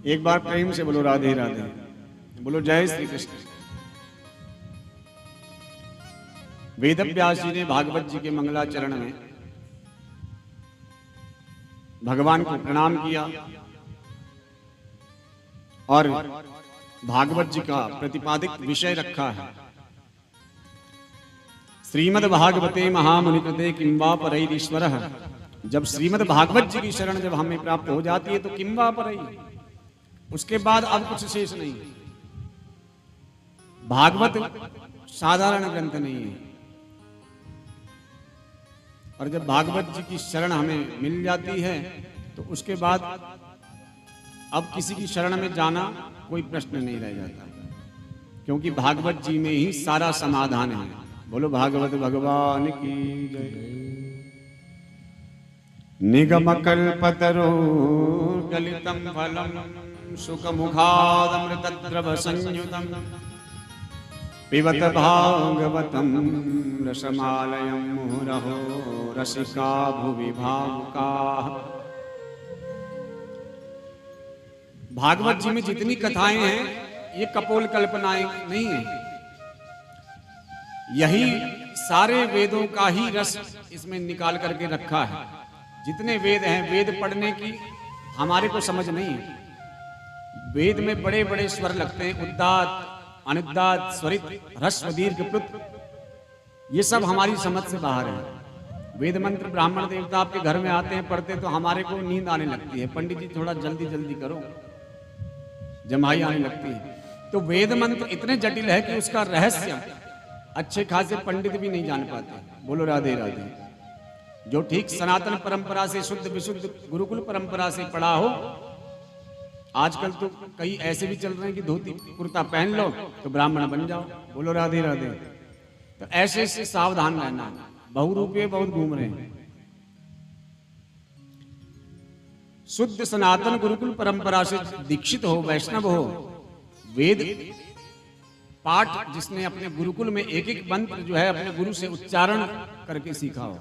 एक बार प्रेम से बोलो राधे राधे, बोलो जय श्री कृष्ण। वेदव्यास जी ने भागवत जी के मंगलाचरण में भगवान को प्रणाम किया और भागवत जी का प्रतिपादित विषय रखा है। श्रीमद् भागवते महामुनिकृते किं वा परैरीश्वरः। जब श्रीमद् भागवत जी की शरण जब हमें प्राप्त हो जाती है तो किं वा परै, उसके बाद अब कुछ शेष नहीं। भागवत साधारण ग्रंथ नहीं है, और जब भागवत जी की शरण हमें मिल जाती है तो उसके बाद अब किसी की शरण में जाना कोई प्रश्न नहीं रह जाता, क्योंकि भागवत जी में ही सारा समाधान है। बोलो भागवत भगवान की जय। निगम कल्पतरो गलितम फलम सुखमुखादमृतद्रव संयुतम पिबत भागवतम रसमालयं मुहुरहो रसिका भुवि भावुकाः। भागवत जी में जितनी कथाएं हैं ये कपोल कल्पनाएं नहीं है, यही सारे वेदों का ही रस इसमें निकाल करके रखा है। जितने वेद हैं, वेद पढ़ने की हमारे को समझ नहीं है। वेद में बड़े बड़े स्वर लगते हैं, उद्दात अनुदात स्वरित ह्रस्व दीर्घ प्लुत, ये सब हमारी समझ से बाहर है। वेद मंत्र ब्राह्मण देवता आपके घर में आते हैं, पढ़ते तो हमारे को नींद आने लगती है, पंडित जी थोड़ा जल्दी जल्दी करो, जमाई आने लगती है। तो वेद मंत्र इतने जटिल है कि उसका रहस्य अच्छे खासे पंडित भी नहीं जान पाते। बोलो राधे राधे। जो ठीक सनातन परंपरा से शुद्ध विशुद्ध गुरुकुल परंपरा से पढ़ा हो, आजकल तो कई ऐसे भी चल रहे हैं कि धोती कुर्ता पहन लो तो ब्राह्मण बन जाओ। बोलो राधे राधे। तो ऐसे से सावधान रहना, बहुरूपीय बहुत घूम रहे हैं। शुद्ध सनातन गुरुकुल परंपरा से दीक्षित हो, वैष्णव हो, वेद पाठ जिसने अपने गुरुकुल में एक एक मंत्र जो है अपने गुरु से उच्चारण करके सीखा हो,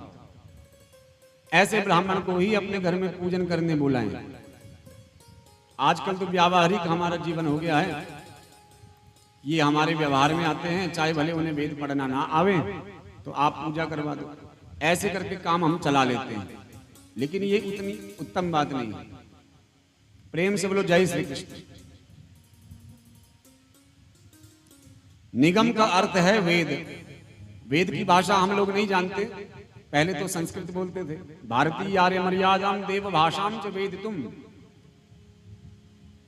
ऐसे ब्राह्मण को ही अपने घर में पूजन करने बुलाएं। आजकल तो व्यावहारिक हमारा जीवन हो गया है, ये हमारे व्यवहार में आते हैं, चाहे भले उन्हें वेद पढ़ना ना आवे तो आप पूजा करवा दो, ऐसे करके काम हम चला लेते हैं। लेकिन ये उतनी उत्तम बात नहीं है। प्रेम से बोलो जय श्री कृष्ण। निगम का अर्थ है वेद। वेद की भाषा हम लोग नहीं जानते, पहले तो संस्कृत बोलते थे। भारतीय आर्य मर्यादाम देव भाषाम च वेद तुम।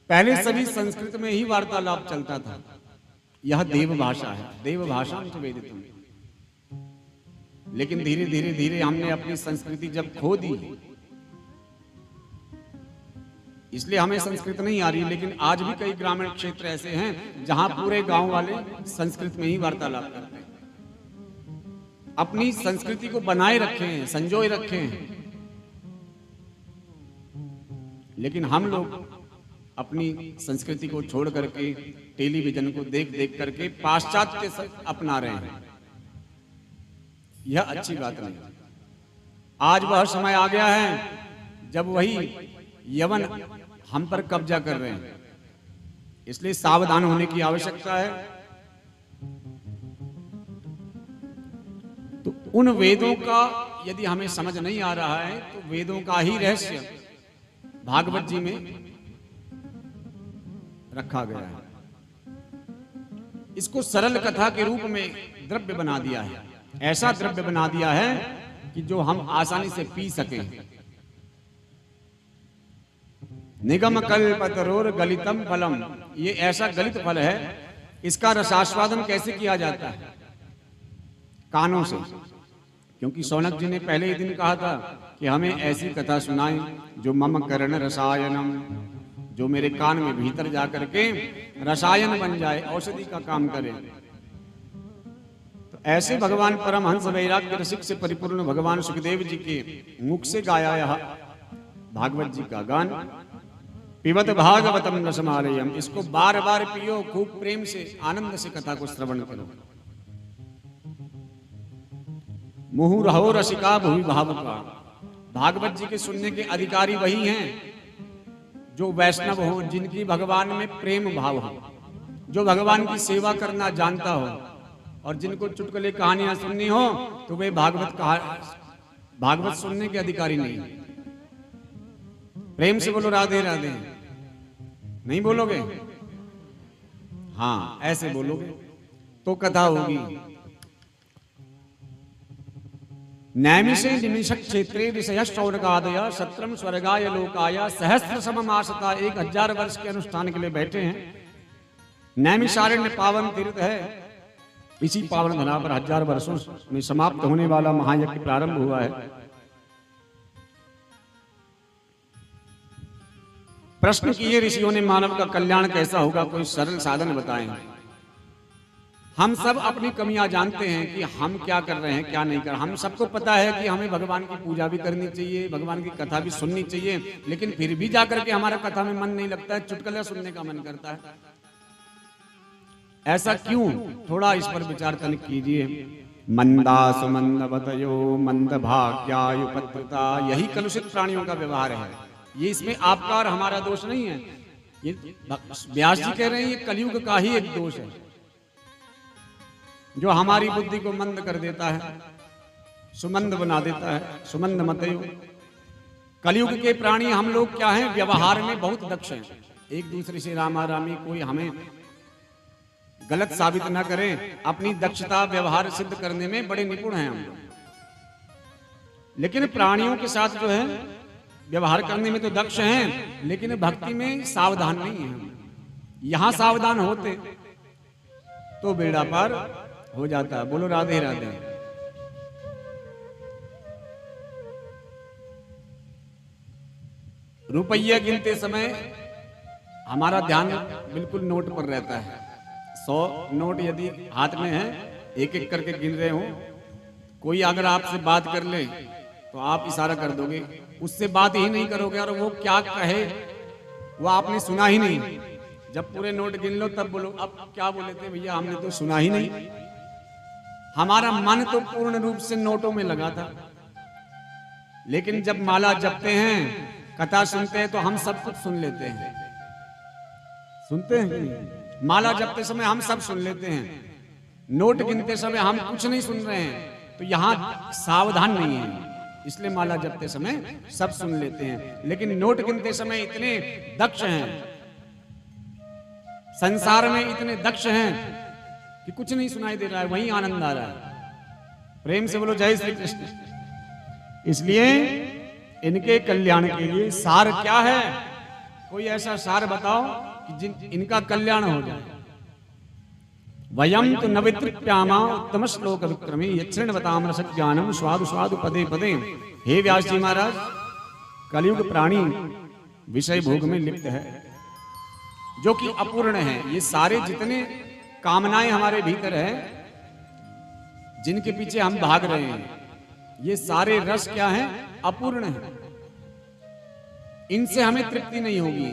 पहले सभी संस्कृत में ही वार्तालाप चलता था। यह देव भाषा है, देव भाषाम च वेद तुम। लेकिन धीरे धीरे धीरे हमने अपनी संस्कृति जब खो दी, इसलिए हमें संस्कृत नहीं आ रही। लेकिन आज भी कई ग्रामीण क्षेत्र ऐसे हैं जहां पूरे गांव वाले संस्कृत में ही वार्तालाप करते हैं, अपनी संस्कृति को बनाए रखे हैं, संजोए रखे हैं। लेकिन हम लोग अपनी संस्कृति को छोड़ करके टेलीविजन को देख देख करके पाश्चात्य अपना रहे हैं। यह अच्छी बात नहीं। आज वह समय आ गया है जब वही यवन हम पर कब्जा कर रहे हैं, इसलिए सावधान होने की आवश्यकता है। तो उन वेदों का यदि हमें समझ नहीं आ रहा है तो वेदों का ही रहस्य भागवत जी में रखा गया है। इसको सरल कथा के रूप में द्रव्य बना दिया है, ऐसा द्रव्य बना दिया है कि जो हम आसानी से पी सकें। निगम कल्पतरोर गलितम फलम, ये ऐसा गलित फल है, इसका रसास्वादन कैसे किया जाता है? कानों से। क्योंकि शौनक जी ने पहले ही दिन कहा था कि हमें ऐसी कथा सुनाएं जो मम कर्ण रसायनम, जो मेरे कान में भीतर जाकर के रसायन बन जाए, औषधि का काम करे। तो ऐसे भगवान परमहंस वैराग्य रसिक से परिपूर्ण भगवान सुखदेव जी के मुख से गाया यह भागवत जी का गान। पिबत भागवतम रसमालयम, इसको बार बार पियो, खूब प्रेम से आनंद से कथा को श्रवण करो। मुहुरहो रसिका भुवि भावुका, भागवत जी के सुनने के अधिकारी वही हैं जो वैष्णव हो, जिनकी भगवान में प्रेम भाव हो, जो भगवान की सेवा करना जानता हो, और जिनको चुटकुले कहानियां सुननी हो तो वे भागवत सुनने के अधिकारी नहीं। प्रेम से बोलो राधे राधे। नहीं बोलोगे? हाँ, ऐसे बोलोगे तो कथा होगी। नैमिषे निमिषक क्षेत्रे ऋषयश्चौरगादय सत्रम स्वर्गाय लोकाय सहस्र सममासता। 1000 वर्ष के अनुष्ठान के लिए बैठे हैं। नैमिषारण्य पावन तीर्थ है। इसी पावन धरा पर 1000 वर्षों में समाप्त होने वाला महायज्ञ प्रारंभ हुआ है। प्रश्न किए ऋषियों ने, मानव का कल्याण कैसा होगा, कोई सरल साधन बताएं। हम सब अपनी कमियां जानते हैं कि हम क्या कर रहे हैं, क्या नहीं कर। हम सबको पता है कि हमें भगवान की पूजा भी करनी चाहिए, भगवान की कथा भी सुननी चाहिए, लेकिन फिर भी जाकर के हमारा कथा में मन नहीं लगता है, चुटकुला सुनने का मन करता है। ऐसा क्यों? थोड़ा इस पर विचार तनिक कीजिए। मंदा सुमंदवतयो मंद भाग्यायुपत्रता, यही कलुषित प्राणियों का व्यवहार है। ये इसमें आपका और हमारा दोष नहीं है। ये व्यास जी कह रहे हैं, ये कलयुग का ही एक दोष है जो हमारी बुद्धि को मंद कर देता है, सुमंद बना देता है। सुमंद मतयो। कलयुग के प्राणी हम लोग क्या हैं? व्यवहार में बहुत दक्ष हैं। एक दूसरे से रामा रामी, कोई हमें गलत साबित ना करें, अपनी दक्षता व्यवहार सिद्ध करने में बड़े निपुण हैं हम लोग। लेकिन प्राणियों के साथ जो है व्यवहार करने में तो दक्ष हैं, लेकिन भक्ति में सावधान नहीं है। यहां सावधान होते तो बेड़ा पार हो जाता। बोलो राधे राधे। रुपया गिनते समय हमारा ध्यान बिल्कुल नोट पर रहता है। 100 नोट यदि हाथ में है, एक एक करके गिन रहे हो। कोई अगर आपसे बात कर ले तो आप इशारा कर दोगे, उससे बात ही नहीं करोगे, और वो क्या कहे वो आपने सुना ही नहीं। जब पूरे नोट गिन लो तब बोलो अब क्या बोले थे भैया, हमने तो सुना ही नहीं। हमारा मन तो पूर्ण रूप से नोटों में लगा था। लेकिन जब माला जपते हैं, कथा सुनते हैं, तो हम सब कुछ सुन लेते हैं। सुनते हैं? माला जपते समय हम सब सुन लेते हैं। नोट गिनते समय हम कुछ नहीं सुन रहे हैं, तो यहां सावधान नहीं है। इसलिए माला जपते समय सब सुन लेते हैं, लेकिन नोट गिनते समय इतने दक्ष हैं, संसार में इतने दक्ष हैं कि कुछ नहीं सुनाई दे रहा है, वहीं आनंद आ रहा है। प्रेम से बोलो जय श्री कृष्ण। इसलिए इनके कल्याण के लिए सार क्या है? कोई ऐसा सार बताओ कि इनका कल्याण हो जाए। वयम तो नवित्रिप्यामा उत्तम श्लोक विक्रमी यक्षण बताम रस ज्ञानम स्वादु स्वादु पदे पदे। हे व्यास जी महाराज, कलयुग प्राणी विषय भोग में लिप्त है, जो कि अपूर्ण है। ये सारे जितने कामनाएं हमारे भीतर है, जिनके पीछे हम भाग रहे हैं, ये सारे रस क्या हैं? अपूर्ण है। इनसे हमें तृप्ति नहीं होगी।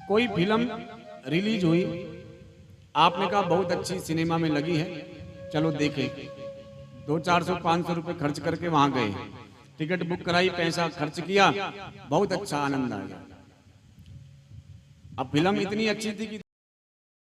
कोई फिल्म रिलीज हुई, आपने कहा बहुत अच्छी सिनेमा में लगी है, चलो देखें। 200-400 500 रुपए खर्च करके वहां गए, टिकट बुक कराई, पैसा खर्च किया, बहुत अच्छा आनंद आ गया। अब फिल्म इतनी अच्छी थी कि